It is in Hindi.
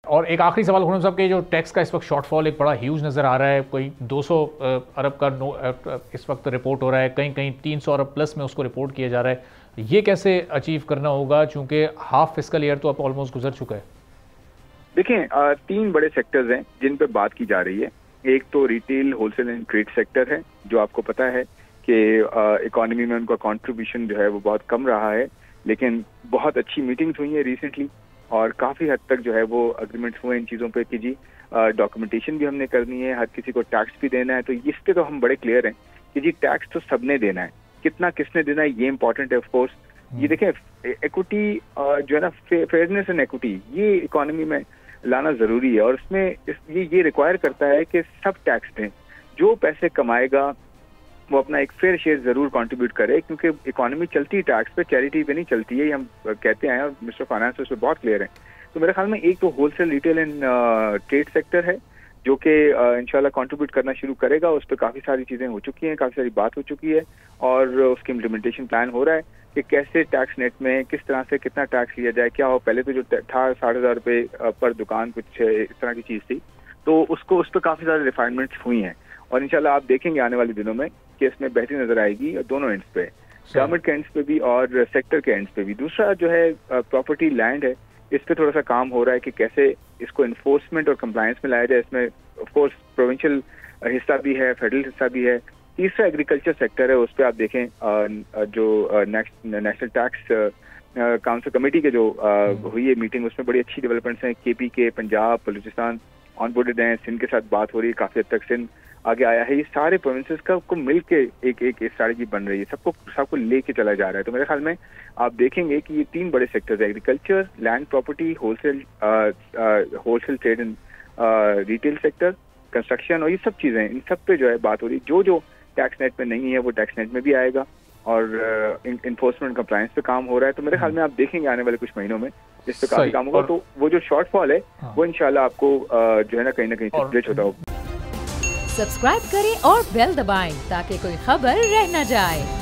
और एक आखिरी सवाल खुर्रम साहब के जो टैक्स का इस वक्त शॉर्टफॉल एक बड़ा ह्यूज नज़र आ रहा है, कोई 200 अरब का इस वक्त रिपोर्ट हो रहा है, कहीं कहीं 300 अरब प्लस में उसको रिपोर्ट किया जा रहा है। ये कैसे अचीव करना होगा, चूंकि हाफ फिस्कल ईयर तो अब ऑलमोस्ट गुजर चुका है? देखें, तीन बड़े सेक्टर्स हैं जिन पे बात की जा रही है। एक तो retail, wholesale and trade sector है, जो आपको पता है कि इकोनॉमी में उनका कंट्रीब्यूशन जो है वो बहुत कम रहा है, लेकिन बहुत अच्छी मीटिंग्स हुई है रिसेंटली और काफी हद तक जो है वो अग्रीमेंट्स हुए इन चीजों पे कि जी डॉक्यूमेंटेशन भी हमने करनी है, हर किसी को टैक्स भी देना है। तो इस पे तो हम बड़े क्लियर हैं कि जी टैक्स तो सबने देना है, कितना किसने देना है ये इंपॉर्टेंट है। ऑफकोर्स ये देखें, इक्विटी जो है ना, फेयरनेस एंड इक्विटी ये इकोनॉमी में लाना जरूरी है और इसमें ये रिक्वायर करता है कि सब टैक्स दें। जो पैसे कमाएगा वो अपना एक फेयर शेयर जरूर कंट्रीब्यूट करे, क्योंकि इकोनॉमी चलती टैक्स पे, चैरिटी पे नहीं चलती है, ये हम कहते हैं और मिस्टर फाइनेंस उस पर बहुत क्लियर है। तो मेरे ख्याल में एक तो wholesale, retail and trade sector है जो कि इंशाल्लाह कंट्रीब्यूट करना शुरू करेगा। उस पर काफी सारी चीजें हो चुकी हैं, काफी सारी बात हो चुकी है और उसकी इम्प्लीमेंटेशन प्लान हो रहा है कि कैसे टैक्स नेट में किस तरह से कितना टैक्स लिया जाए, क्या हो। पहले तो जो था 60,000 रुपये पर दुकान, कुछ इस तरह की चीज थी, तो उस पर काफी सारी रिफाइनमेंट्स हुई हैं और इंशाल्लाह आप देखेंगे आने वाले दिनों में कि इसमें बेहतरी नजर आएगी दोनों एंड्स पे, गवर्नमेंट के एंड्स पे भी और सेक्टर के एंड्स पे भी। दूसरा जो है प्रॉपर्टी लैंड है, इस पे थोड़ा सा काम हो रहा है कि कैसे इसको इन्फोर्समेंट और कंप्लायंस में लाया जाए। इसमें ऑफकोर्स प्रोविंशियल हिस्सा भी है, फेडरल हिस्सा भी है। तीसरा एग्रीकल्चर सेक्टर है, उस पर आप देखें जो नेशनल टैक्स काउंसिल कमेटी के जो हुई है मीटिंग, उसमें बड़ी अच्छी डेवलपमेंट्स हैं। केपी के, पंजाब, बलूचिस्तान ऑनबोर्डेड हैं, सिंध के साथ बात हो रही है, काफी हद तक सिंध आगे आया है। ये सारे प्रोविंसेस को मिल के एक स्ट्रैटेजी बन रही है, सबको लेके चला जा रहा है। तो मेरे ख्याल में आप देखेंगे कि ये तीन बड़े सेक्टर्स है, agriculture, land property, wholesale trade and retail sector, construction और ये सब चीजें, इन सब पे जो है बात हो रही है। जो टैक्स नेट में नहीं है वो टैक्स नेट में भी आएगा और इन्फोर्समेंट कंप्लायंस पे काम हो रहा है। तो मेरे ख्याल में आप देखेंगे आने वाले कुछ महीनों में इस पे काफी काम होगा। तो वो जो शॉर्टफॉल है वो इंशाल्लाह आपको जो है ना कहीं से ब्रिज होता होगा। सब्सक्राइब करें और बेल दबाएं ताकि कोई खबर रह न जाए।